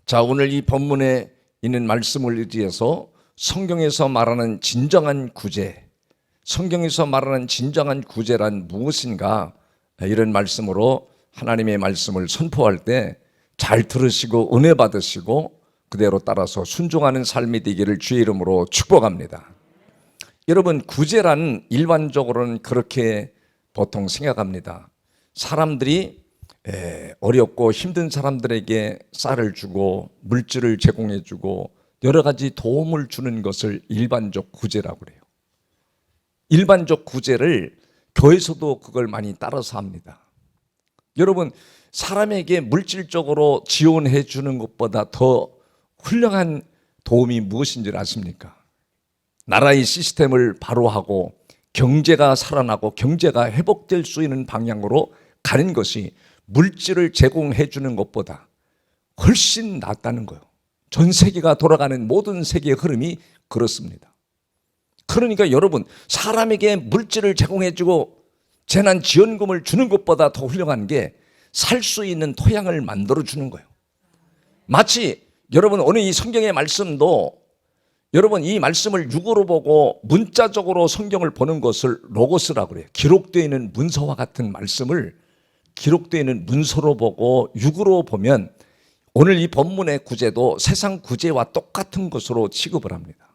자, 오늘 이 본문에 있는 말씀을 의지해서 성경에서 말하는 진정한 구제, 성경에서 말하는 진정한 구제란 무엇인가, 이런 말씀으로 하나님의 말씀을 선포할 때 잘 들으시고 은혜 받으시고 그대로 따라서 순종하는 삶이 되기를 주의 이름으로 축복합니다. 여러분, 구제란 일반적으로는 그렇게 보통 생각합니다. 사람들이 어렵고 힘든 사람들에게 쌀을 주고 물질을 제공해 주고 여러 가지 도움을 주는 것을 일반적 구제라고 그래요. 일반적 구제를 교회에서도 그걸 많이 따라서 합니다. 여러분, 사람에게 물질적으로 지원해 주는 것보다 더 훌륭한 도움이 무엇인지 아십니까? 나라의 시스템을 바로 하고 경제가 살아나고 경제가 회복될 수 있는 방향으로 가는 것이 물질을 제공해 주는 것보다 훨씬 낫다는 거예요. 전 세계가 돌아가는 모든 세계의 흐름이 그렇습니다. 그러니까 여러분, 사람에게 물질을 제공해 주고 재난지원금을 주는 것보다 더 훌륭한 게 살 수 있는 토양을 만들어 주는 거예요. 마치 여러분, 오늘 이 성경의 말씀도 여러분, 이 말씀을 육으로 보고 문자적으로 성경을 보는 것을 로고스라고 그래요. 기록되어 있는 문서와 같은 말씀을 기록되어 있는 문서로 보고 육으로 보면 오늘 이 본문의 구제도 세상 구제와 똑같은 것으로 취급을 합니다.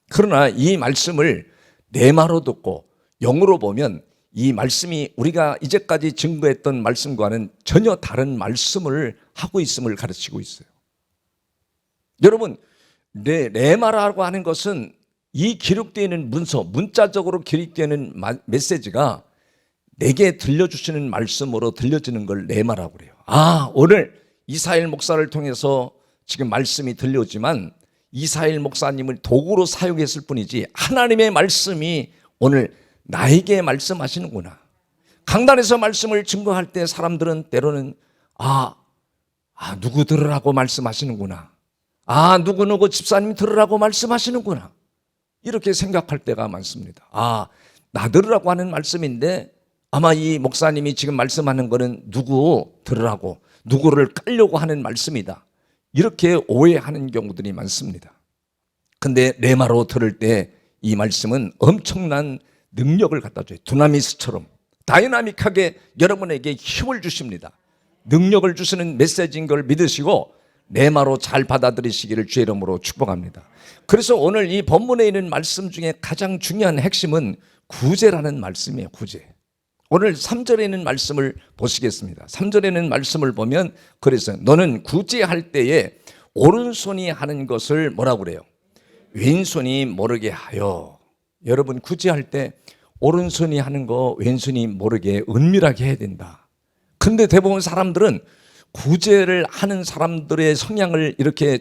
그러나 이 말씀을 레마로 듣고 영으로 보면 이 말씀이 우리가 이제까지 증거했던 말씀과는 전혀 다른 말씀을 하고 있음을 가르치고 있어요. 여러분, 레마라고 하는 것은 이 기록되어 있는 문서, 문자적으로 기록되어 있는 메시지가 내게 들려주시는 말씀으로 들려지는 걸 레마라고 그래요. 오늘 이사엘 목사를 통해서 지금 말씀이 들려오지만 이사엘 목사님을 도구로 사용했을 뿐이지 하나님의 말씀이 오늘 나에게 말씀하시는구나. 강단에서 말씀을 증거할 때 사람들은 때로는 누구 들으라고 말씀하시는구나. 누구누구 집사님 들으라고 말씀하시는구나. 이렇게 생각할 때가 많습니다. 나 들으라고 하는 말씀인데 아마 이 목사님이 지금 말씀하는 거는 누구 들으라고, 누구를 깔려고 하는 말씀이다. 이렇게 오해하는 경우들이 많습니다. 근데 레마로 들을 때 이 말씀은 엄청난 능력을 갖다 줘요. 두나미스처럼 다이나믹하게 여러분에게 힘을 주십니다. 능력을 주시는 메시지인 걸 믿으시고 레마로 잘 받아들이시기를 주의 이름으로 축복합니다. 그래서 오늘 이 본문에 있는 말씀 중에 가장 중요한 핵심은 구제라는 말씀이에요. 구제. 오늘 3절에 있는 말씀을 보시겠습니다. 3절에 있는 말씀을 보면 그래서 너는 구제할 때에 오른손이 하는 것을 뭐라고 그래요? 왼손이 모르게 하여. 여러분, 구제할 때 오른손이 하는 거 왼손이 모르게 은밀하게 해야 된다. 근데 대부분 사람들은 구제를 하는 사람들의 성향을 이렇게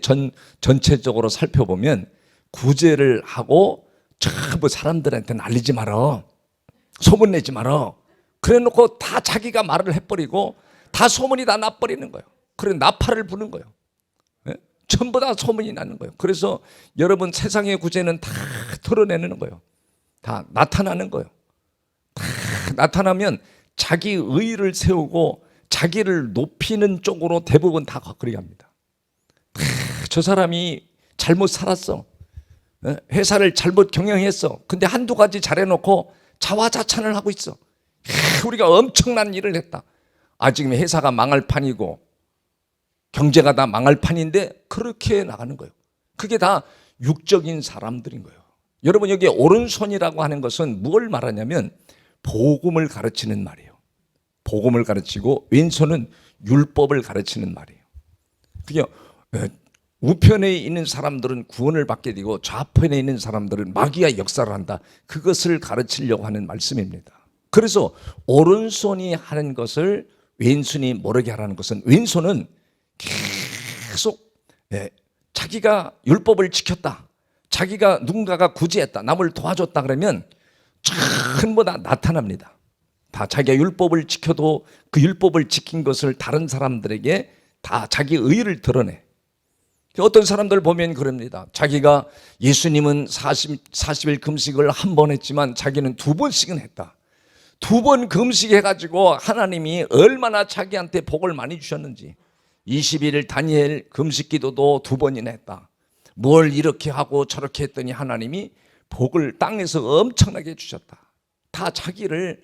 전체적으로 살펴보면 구제를 하고 전부 사람들한테 알리지 마라, 소문내지 마라, 그래 놓고 다 자기가 말을 해버리고 다 소문이 다 나버리는 거예요. 그래 나팔을 부는 거예요. 전부 다 소문이 나는 거예요. 그래서 여러분, 세상의 구제는 다 털어내는 거예요. 다 나타나는 거예요. 다 나타나면 자기 의의를 세우고 자기를 높이는 쪽으로 대부분 다 그렇게 합니다. 저 사람이 잘못 살았어, 회사를 잘못 경영했어. 근데 한두 가지 잘해놓고 자화자찬을 하고 있어. 우리가 엄청난 일을 했다. 지금 회사가 망할 판이고 경제가 다 망할 판인데 그렇게 나가는 거예요. 그게 다 육적인 사람들인 거예요. 여러분, 여기 오른손이라고 하는 것은 뭘 말하냐면 복음을 가르치는 말이에요. 복음을 가르치고 왼손은 율법을 가르치는 말이에요. 그게 우편에 있는 사람들은 구원을 받게 되고 좌편에 있는 사람들은 마귀의 역사를 한다. 그것을 가르치려고 하는 말씀입니다. 그래서 오른손이 하는 것을 왼손이 모르게 하라는 것은, 왼손은 계속 자기가 율법을 지켰다, 자기가 누군가가 구제했다, 남을 도와줬다 그러면 전부 다 나타납니다. 다 자기가 율법을 지켜도 그 율법을 지킨 것을 다른 사람들에게 다 자기 의의를 드러내. 어떤 사람들 보면 그럽니다. 자기가 예수님은 40일 금식을 한 번 했지만 자기는 2번씩은 했다. 2번 금식해가지고 하나님이 얼마나 자기한테 복을 많이 주셨는지, 20일 다니엘 금식 기도도 2번이나 했다. 뭘 이렇게 하고 저렇게 했더니 하나님이 복을 땅에서 엄청나게 주셨다. 다 자기를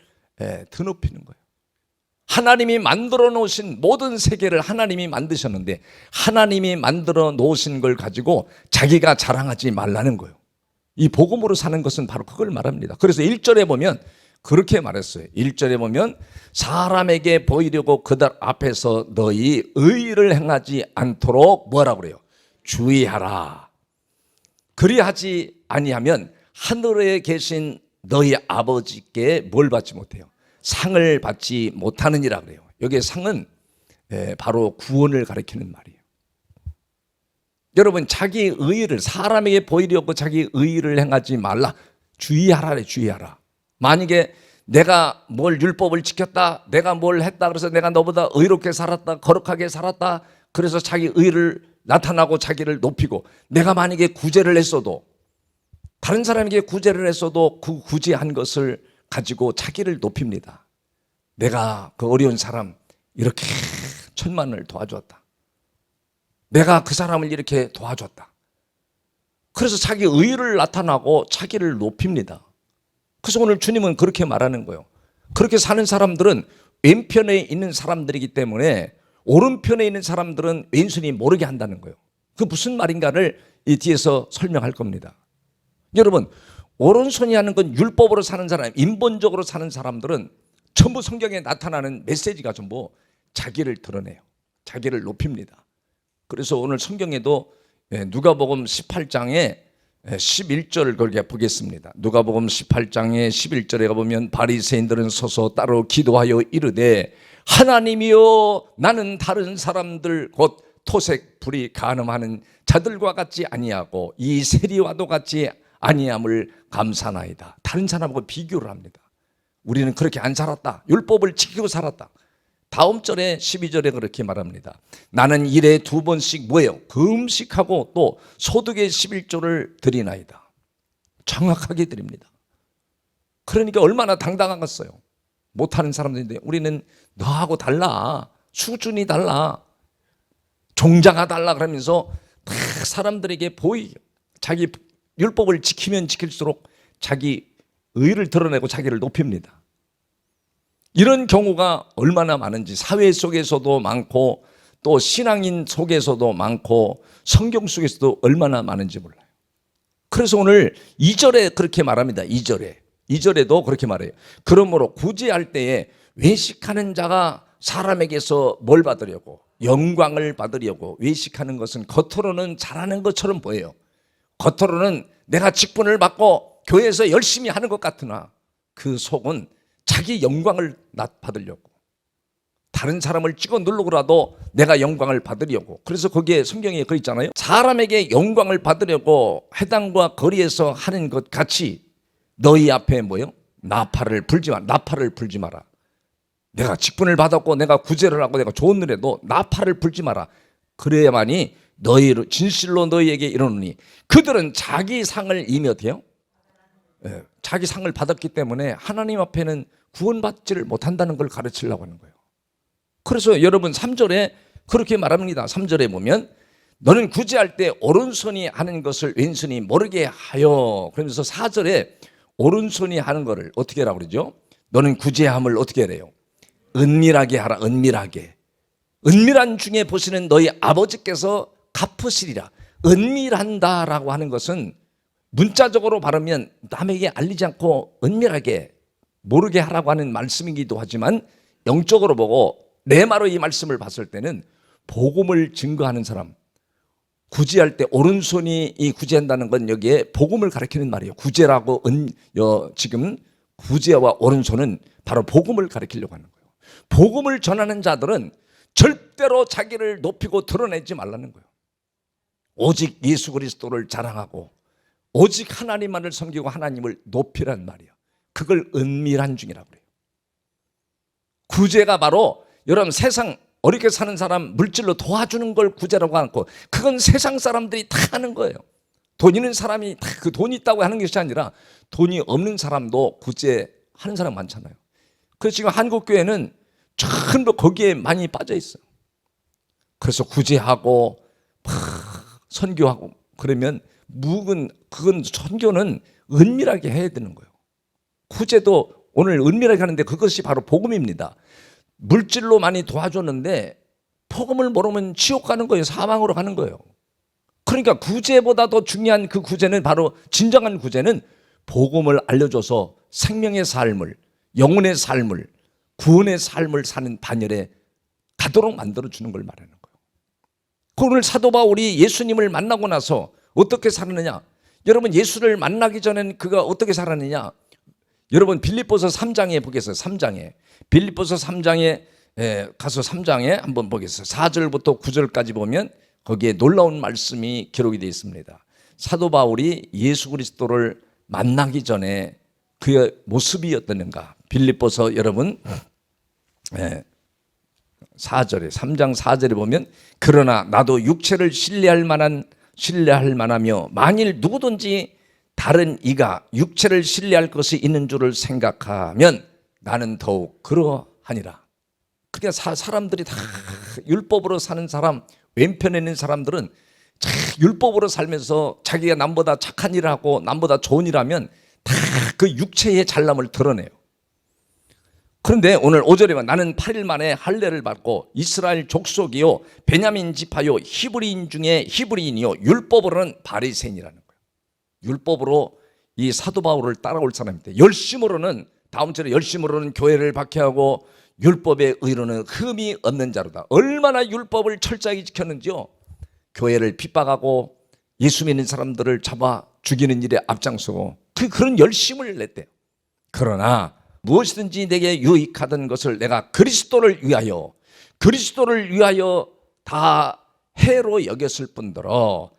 드높이는 거예요. 하나님이 만들어 놓으신 모든 세계를 하나님이 만드셨는데 하나님이 만들어 놓으신 걸 가지고 자기가 자랑하지 말라는 거예요. 이 복음으로 사는 것은 바로 그걸 말합니다. 그래서 1절에 보면 그렇게 말했어요. 1절에 보면 사람에게 보이려고 그들 앞에서 너희 의의를 행하지 않도록 뭐라고 그래요? 주의하라. 그리하지 아니하면 하늘에 계신 너희 아버지께 뭘 받지 못해요? 상을 받지 못하느니라 그래요. 여기에 상은 바로 구원을 가리키는 말이에요. 여러분, 자기 의의를 사람에게 보이려고 자기 의의를 행하지 말라. 주의하라래. 주의하라. 만약에 내가 뭘 율법을 지켰다, 내가 뭘 했다, 그래서 내가 너보다 의롭게 살았다, 거룩하게 살았다, 그래서 자기 의의를 나타나고 자기를 높이고, 내가 만약에 구제를 했어도, 다른 사람에게 구제를 했어도 그 구제한 것을 가지고 자기를 높입니다. 내가 그 어려운 사람 이렇게 천만을 도와주었다. 내가 그 사람을 이렇게 도와줬다. 그래서 자기 의의를 나타나고 자기를 높입니다. 그래서 오늘 주님은 그렇게 말하는 거예요. 그렇게 사는 사람들은 왼편에 있는 사람들이기 때문에 오른편에 있는 사람들은 왼손이 모르게 한다는 거예요. 그 무슨 말인가를 이 뒤에서 설명할 겁니다. 여러분, 오른손이 하는 건 율법으로 사는 사람, 인본적으로 사는 사람들은 전부 성경에 나타나는 메시지가 전부 자기를 드러내요. 자기를 높입니다. 그래서 오늘 성경에도 누가복음 18장에 11절을 걸게 보겠습니다. 누가복음 18장의 11절에 가보면 바리새인들은 서서 따로 기도하여 이르되 하나님이여 나는 다른 사람들 곧 토색 불이 간음하는 자들과 같지 아니하고 이 세리와도 같지 아니함을 감사나이다. 다른 사람하고 비교를 합니다. 우리는 그렇게 안 살았다. 율법을 지키고 살았다. 다음 절에 12절에 그렇게 말합니다. 나는 일에 2번씩 뭐예요? 금식하고 또 소득의 11조를 드리나이다. 정확하게 드립니다. 그러니까 얼마나 당당하겠어요. 못하는 사람들인데 우리는 너하고 달라. 수준이 달라. 종자가 달라 그러면서 다 사람들에게 보이게 자기 율법을 지키면 지킬수록 자기 의를 드러내고 자기를 높입니다. 이런 경우가 얼마나 많은지 사회 속에서도 많고 또 신앙인 속에서도 많고 성경 속에서도 얼마나 많은지 몰라요. 그래서 오늘 2절에 그렇게 말합니다. 2절에도 그렇게 말해요. 그러므로 구제할 때에 외식하는 자가 사람에게서 뭘 받으려고? 영광을 받으려고 외식하는 것은 겉으로는 잘하는 것처럼 보여요. 겉으로는 내가 직분을 받고 교회에서 열심히 하는 것 같으나 그 속은 자기 영광을 받으려고 다른 사람을 찍어 누르고라도 내가 영광을 받으려고. 그래서 거기에 성경에 그 있잖아요. 사람에게 영광을 받으려고 회당과 거리에서 하는 것 같이 너희 앞에 뭐요? 나팔을 불지 마라. 내가 직분을 받았고 내가 구제를 하고 내가 좋은 일에도 나팔을 불지 마라. 그래야만이 너희를 진실로 너희에게 이르노니 그들은 자기 상을 이미 어때요? 자기 상을 받았기 때문에 하나님 앞에는 구원받지를 못한다는 걸 가르치려고 하는 거예요. 그래서 여러분 3절에 그렇게 말합니다. 3절에 보면 너는 구제할 때 오른손이 하는 것을 왼손이 모르게 하여. 그러면서 4절에 오른손이 하는 것을 어떻게 하라고 그러죠? 너는 구제함을 어떻게 해래요? 은밀하게 하라. 은밀한 중에 보시는 너희 아버지께서 갚으시리라. 은밀한다라고 하는 것은 문자적으로 발으면 남에게 알리지 않고 은밀하게 모르게 하라고 하는 말씀이기도 하지만 영적으로 보고 레마로 이 말씀을 봤을 때는 복음을 증거하는 사람, 구제할 때 오른손이 이 구제한다는 건 여기에 복음을 가리키는 말이에요. 구제라고 지금 구제와 오른손은 바로 복음을 가리키려고 하는 거예요. 복음을 전하는 자들은 절대로 자기를 높이고 드러내지 말라는 거예요. 오직 예수 그리스도를 자랑하고 오직 하나님만을 섬기고 하나님을 높이란 말이에요. 그걸 은밀한 중이라고 그래요. 구제가 바로 여러분 세상 어렵게 사는 사람 물질로 도와주는 걸 구제라고 하고 그건 세상 사람들이 다 하는 거예요. 돈 있는 사람이 다 그 돈이 있다고 하는 것이 아니라 돈이 없는 사람도 구제하는 사람 많잖아요. 그래서 지금 한국교회는 전부 거기에 많이 빠져 있어요. 그래서 구제하고 막 선교하고 그러면 그건 선교는 은밀하게 해야 되는 거예요. 구제도 오늘 은밀하게 하는데 그것이 바로 복음입니다. 물질로 많이 도와줬는데 복음을 모르면 지옥 가는 거예요. 사망으로 가는 거예요. 그러니까 구제보다 더 중요한 그 구제는 바로 진정한 구제는 복음을 알려줘서 생명의 삶을, 영혼의 삶을, 구원의 삶을 사는 반열에 가도록 만들어주는 걸 말하는 거예요. 오늘 사도 바울이 예수님을 만나고 나서 어떻게 살았느냐? 여러분, 예수를 만나기 전에는 그가 어떻게 살았느냐? 여러분, 빌립보서 3장에 보겠어요. 3장에 빌립보서 3장에 가서 3장에 한번 보겠어요. 4절부터 9절까지 보면 거기에 놀라운 말씀이 기록이 되어 있습니다. 사도 바울이 예수 그리스도를 만나기 전에 그의 모습이 어떠는가? 빌립보서 여러분 4절에 3장 4절에 보면 그러나 나도 육체를 신뢰할 만하며 만일 누구든지 다른 이가 육체를 신뢰할 것이 있는 줄을 생각하면 나는 더욱 그러하니라. 그러니까 사람들이 다 율법으로 사는 사람, 왼편에 있는 사람들은 율법으로 살면서 자기가 남보다 착한 일을 하고 남보다 좋은 일을 하면 다 그 육체의 잘남을 드러내요. 그런데 오늘 5절에 나는 8일 만에 할례를 받고 이스라엘 족속이요 베냐민 지파요 히브리인 중에 히브리인이요 율법으로는 바리새인이라는 거예요. 율법으로 이 사도 바울을 따라올 사람인데 다음 절에 열심으로는 교회를 박해하고 율법의 의로는 흠이 없는 자로다. 얼마나 율법을 철저하게 지켰는지요. 교회를 핍박하고 예수 믿는 사람들을 잡아 죽이는 일에 앞장서고 그런 열심을 냈대요. 그러나 무엇이든지 내게 유익하던 것을 내가 그리스도를 위하여 다 해로 여겼을 뿐더러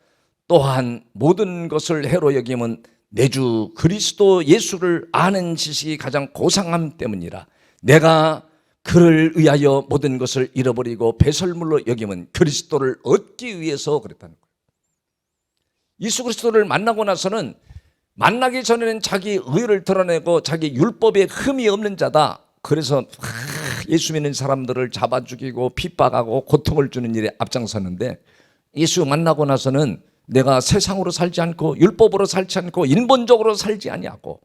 또한 모든 것을 해로 여김은 내 주 그리스도 예수를 아는 지식이 가장 고상함 때문이라. 내가 그를 위하여 모든 것을 잃어버리고 배설물로 여김은 그리스도를 얻기 위해서 그랬다는 거예요. 예수 그리스도를 만나고 나서는 만나기 전에는 자기 의를 드러내고 자기 율법에 흠이 없는 자다. 그래서 예수 믿는 사람들을 잡아 죽이고 핍박하고 고통을 주는 일에 앞장섰는데 예수 만나고 나서는 내가 세상으로 살지 않고 율법으로 살지 않고 인본적으로 살지 아니하고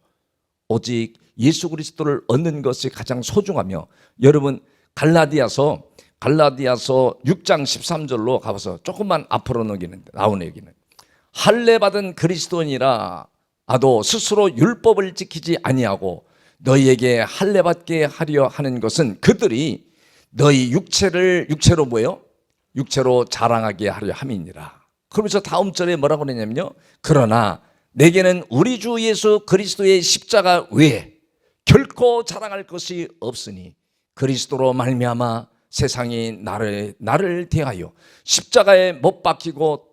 오직 예수 그리스도를 얻는 것이 가장 소중하며 여러분 갈라디아서 6장 13절로 가봐서 조금만 앞으로 나오는 얘기는 할례 받은 그리스도인이라 나도 스스로 율법을 지키지 아니하고 너희에게 할례 받게 하려 하는 것은 그들이 너희 육체로 뭐예요? 육체로 자랑하게 하려 함이니라. 그러면서 다음 절에 뭐라고 그러냐면요. 그러나 내게는 우리 주 예수 그리스도의 십자가 외에 결코 자랑할 것이 없으니 그리스도로 말미암아 세상이 나를 대하여 십자가에 못 박히고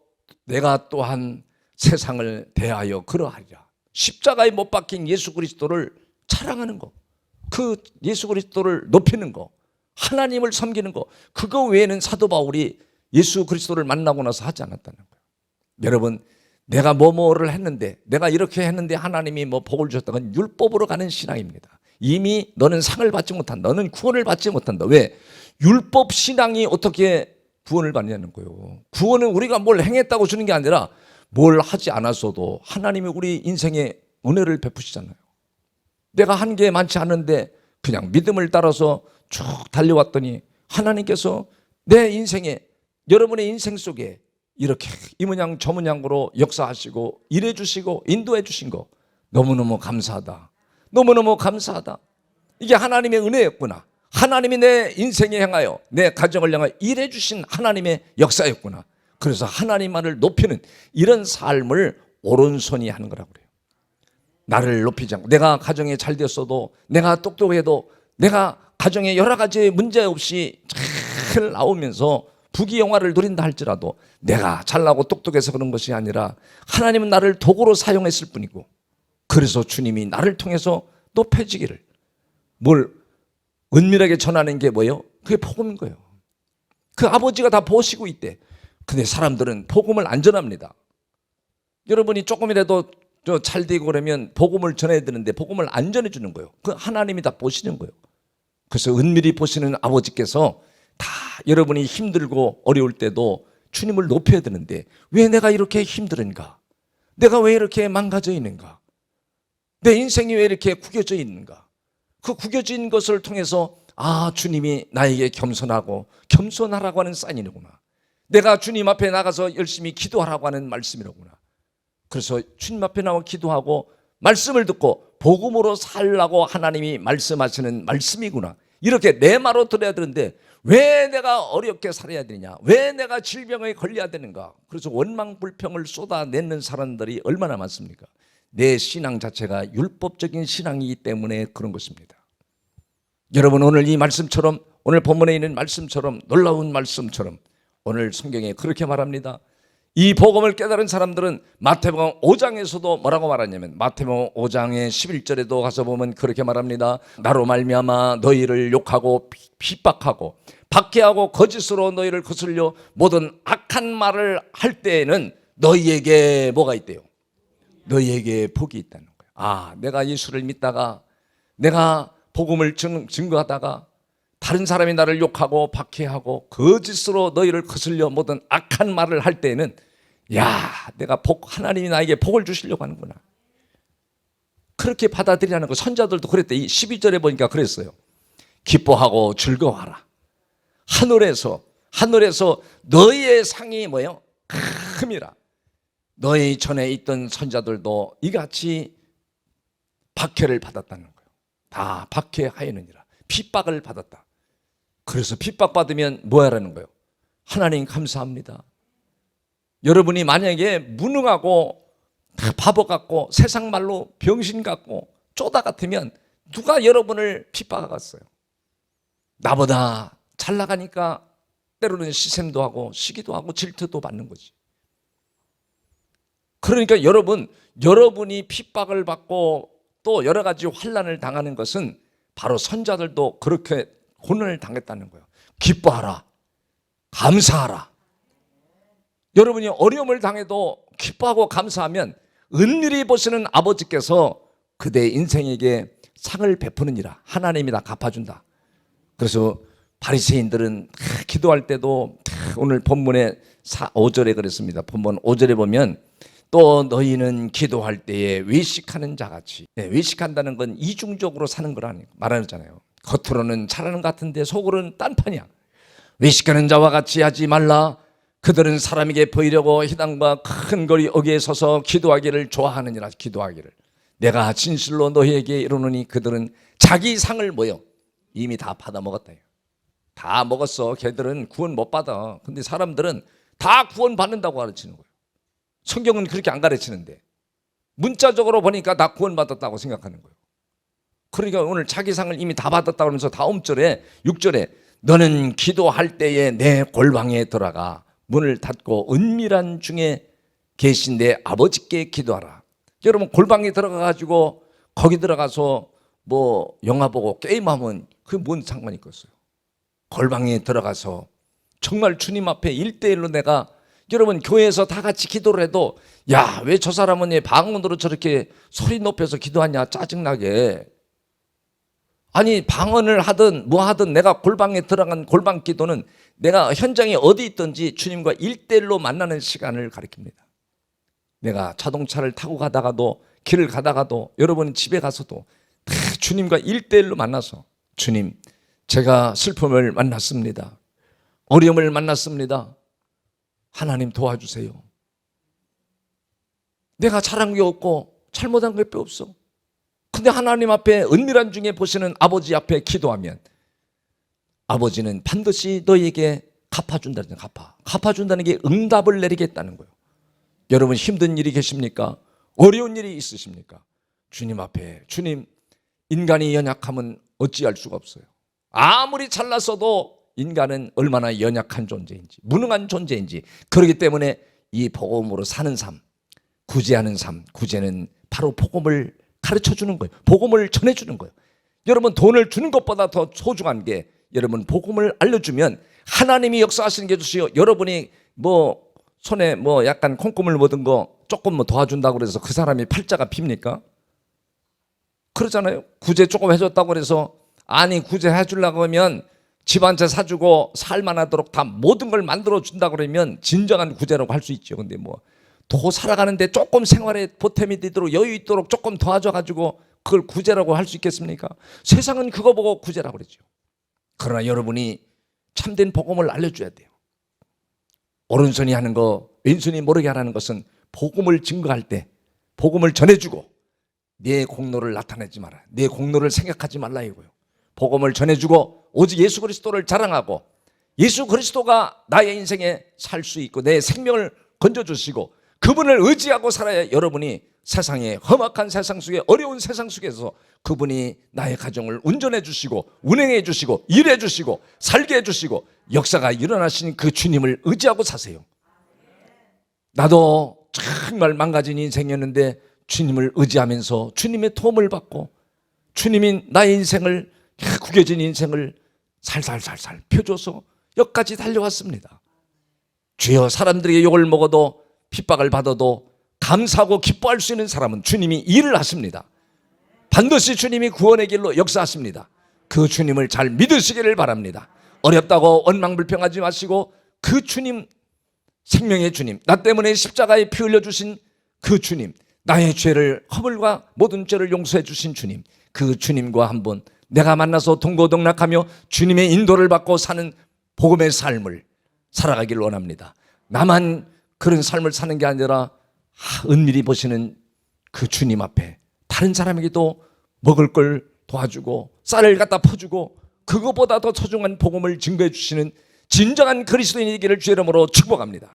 내가 또한 세상을 대하여 그러하리라. 십자가에 못 박힌 예수 그리스도를 자랑하는 거, 그 예수 그리스도를 높이는 거, 하나님을 섬기는 거, 그거 외에는 사도 바울이 예수 그리스도를 만나고 나서 하지 않았다는 거예요. 여러분, 내가 뭐를 했는데, 내가 이렇게 했는데 하나님이 뭐 복을 주셨다는 율법으로 가는 신앙입니다. 이미 너는 상을 받지 못한다. 너는 구원을 받지 못한다. 왜? 율법 신앙이 어떻게 구원을 받냐는 거예요. 구원은 우리가 뭘 행했다고 주는 게 아니라 뭘 하지 않았어도 하나님이 우리 인생에 은혜를 베푸시잖아요. 내가 한 게 많지 않은데 그냥 믿음을 따라서 쭉 달려왔더니 하나님께서 내 인생에, 여러분의 인생 속에 이렇게 이 모양 저 모양으로 역사하시고 일해 주시고 인도해 주신 거 너무너무 감사하다. 너무너무 감사하다. 이게 하나님의 은혜였구나. 하나님이 내 인생에 향하여 내 가정을 향하여 일해 주신 하나님의 역사였구나. 그래서 하나님만을 높이는 이런 삶을 오른손이 하는 거라고 그래요. 나를 높이지 않고 내가 가정에 잘 됐어도 내가 똑똑해도 내가 가정에 여러 가지 문제 없이 잘 나오면서 부귀영화를 누린다 할지라도 내가 잘나고 똑똑해서 그런 것이 아니라 하나님은 나를 도구로 사용했을 뿐이고 그래서 주님이 나를 통해서 높여지기를 뭘 은밀하게 전하는 게 뭐예요? 그게 복음인 거예요. 그 아버지가 다 보시고 있대. 근데 사람들은 복음을 안 전합니다. 여러분이 조금이라도 잘 되고 그러면 복음을 전해야 되는데 복음을 안 전해주는 거예요. 그 하나님이 다 보시는 거예요. 그래서 은밀히 보시는 아버지께서 다 여러분이 힘들고 어려울 때도 주님을 높여야 되는데 왜 내가 이렇게 힘들은가? 내가 왜 이렇게 망가져 있는가? 내 인생이 왜 이렇게 구겨져 있는가? 그 구겨진 것을 통해서 주님이 나에게 겸손하라고 하는 사인이구나. 내가 주님 앞에 나가서 열심히 기도하라고 하는 말씀이로구나. 그래서 주님 앞에 나와 기도하고 말씀을 듣고 복음으로 살라고 하나님이 말씀하시는 말씀이구나. 이렇게 내 말로 들어야 되는데 왜 내가 어렵게 살아야 되느냐? 왜 내가 질병에 걸려야 되는가? 그래서 원망불평을 쏟아내는 사람들이 얼마나 많습니까? 내 신앙 자체가 율법적인 신앙이기 때문에 그런 것입니다. 여러분, 오늘 이 말씀처럼, 오늘 본문에 있는 말씀처럼, 놀라운 말씀처럼 오늘 성경에 그렇게 말합니다. 이 복음을 깨달은 사람들은 마태복음 5장에서도 뭐라고 말하냐면 마태복음 5장의 11절에도 가서 보면 그렇게 말합니다. 나로 말미암아 너희를 욕하고 핍박하고 박해하고 거짓으로 너희를 거슬려 모든 악한 말을 할 때에는 너희에게 뭐가 있대요? 너희에게 복이 있다는 거예요. 내가 예수를 믿다가 내가 복음을 증거하다가 다른 사람이 나를 욕하고 박해하고 거짓으로 너희를 거슬려 모든 악한 말을 할 때에는 내가 하나님이 나에게 복을 주시려고 하는구나. 그렇게 받아들이라는 거. 선자들도 그랬대. 이 12절에 보니까 그랬어요. 기뻐하고 즐거워하라. 하늘에서 너희의 상이 뭐예요? 큼이라. 너희 전에 있던 선자들도 이같이 박해를 받았다는 거예요. 다 박해하였느니라. 핍박을 받았다. 그래서 핍박받으면 뭐 하라는 거예요? 하나님 감사합니다. 여러분이 만약에 무능하고 바보 같고 세상 말로 병신 같고 쪼다 같으면 누가 여러분을 핍박하겠어요? 나보다 잘 나가니까 때로는 시샘도 하고 시기도 하고 질투도 받는 거지. 그러니까 여러분이 핍박을 받고 또 여러 가지 환난을 당하는 것은 바로 선자들도 그렇게 고난을 당했다는 거예요. 기뻐하라. 감사하라. 여러분이 어려움을 당해도 기뻐하고 감사하면 은밀히 보시는 아버지께서 그대 인생에게 상을 베푸느니라. 하나님이 다 갚아준다. 그래서 바리새인들은 기도할 때도 오늘 본문에 5절에 그랬습니다. 본문 5절에 보면 또 너희는 기도할 때에 외식하는 자같이. 외식한다는 건 이중적으로 사는 거라 말하잖아요. 겉으로는 잘하는 것 같은데 속으로는 딴판이야. 외식하는 자와 같이 하지 말라. 그들은 사람에게 보이려고 희당과 큰 거리 어귀에 서서 기도하기를 좋아하느니라. 기도하기를. 내가 진실로 너희에게 이르노니 그들은 자기 상을 뭐요? 이미 다 받아 먹었다. 다 먹었어. 걔들은 구원 못 받아. 근데 사람들은 다 구원 받는다고 가르치는 거예요. 성경은 그렇게 안 가르치는데 문자적으로 보니까 다 구원 받았다고 생각하는 거예요. 그러니까 오늘 자기 상을 이미 다 받았다고 하면서 다음 절에 6절에 너는 기도할 때에 내 골방에 들어가 문을 닫고 은밀한 중에 계신 내 아버지께 기도하라. 여러분, 골방에 들어가가지고 거기 들어가서 뭐 영화 보고 게임하면 그게 뭔 상관이 있겠어요? 골방에 들어가서 정말 주님 앞에 1대1로 내가, 여러분 교회에서 다 같이 기도를 해도 왜 저 사람은 왜 방언으로 저렇게 소리 높여서 기도하냐 짜증나게. 아니 방언을 하든 뭐 하든 내가 골방에 들어간 골방 기도는 내가 현장에 어디 있든지 주님과 1대1로 만나는 시간을 가리킵니다. 내가 자동차를 타고 가다가도 길을 가다가도 여러분 집에 가서도 다 주님과 1대1로 만나서 주님, 제가 슬픔을 만났습니다. 어려움을 만났습니다. 하나님 도와주세요. 내가 잘한 게 없고 잘못한 게 없어. 근데 하나님 앞에 은밀한 중에 보시는 아버지 앞에 기도하면 아버지는 반드시 너에게 갚아준다는 거예요. 갚아준다는 게 응답을 내리겠다는 거예요. 여러분 힘든 일이 계십니까? 어려운 일이 있으십니까? 주님 앞에, 주님, 인간이 연약하면 어찌할 수가 없어요. 아무리 잘났어도 인간은 얼마나 연약한 존재인지, 무능한 존재인지. 그렇기 때문에 이 복음으로 사는 삶, 구제하는 삶, 구제는 바로 복음을 가르쳐주는 거예요. 복음을 전해주는 거예요. 여러분 돈을 주는 것보다 더 소중한 게, 여러분 복음을 알려주면 하나님이 역사하시는 게 주시오. 여러분이 뭐 손에 뭐 약간 콩고물 묻은 거 조금 뭐 도와준다고 그래서 그 사람이 팔자가 핍니까? 그러잖아요. 구제 조금 해줬다고 그래서, 아니 구제 해주려고 하면 집 한 채 사주고 살만하도록 다 모든 걸 만들어 준다 그러면 진정한 구제라고 할 수 있죠. 근데 뭐 더 살아가는데 조금 생활에 보탬이 되도록 여유 있도록 조금 도와줘 가지고 그걸 구제라고 할 수 있겠습니까? 세상은 그거 보고 구제라고 그러죠. 그러나 여러분이 참된 복음을 알려줘야 돼요. 오른손이 하는 거 왼손이 모르게 하라는 것은 복음을 증거할 때 복음을 전해주고 내 공로를 나타내지 마라, 내 공로를 생각하지 말라 이거예요. 복음을 전해주고 오직 예수 그리스도를 자랑하고 예수 그리스도가 나의 인생에 살 수 있고 내 생명을 건져주시고 그분을 의지하고 살아야 여러분이 세상에 험악한 세상 속에 어려운 세상 속에서 그분이 나의 가정을 운전해 주시고 운행해 주시고 일해 주시고 살게 해 주시고 역사가 일어나신 그 주님을 의지하고 사세요. 나도 정말 망가진 인생이었는데 주님을 의지하면서 주님의 도움을 받고 주님이 나의 인생을 구겨진 인생을 살살살살 펴줘서 여기까지 달려왔습니다. 주여, 사람들에게 욕을 먹어도 핍박을 받아도 감사하고 기뻐할 수 있는 사람은 주님이 일을 하십니다. 반드시 주님이 구원의 길로 역사하십니다. 그 주님을 잘 믿으시기를 바랍니다. 어렵다고 원망불평하지 마시고 그 주님, 생명의 주님, 나 때문에 십자가에 피 흘려주신 그 주님, 나의 죄를, 허물과 모든 죄를 용서해 주신 주님, 그 주님과 한번 내가 만나서 동고동락하며 주님의 인도를 받고 사는 복음의 삶을 살아가길 원합니다. 나만 그런 삶을 사는 게 아니라 은밀히 보시는 그 주님 앞에 다른 사람에게도 먹을 걸 도와주고 쌀을 갖다 퍼주고 그것보다 더 소중한 복음을 증거해 주시는 진정한 그리스도인이 되기를 주의 이름으로 축복합니다.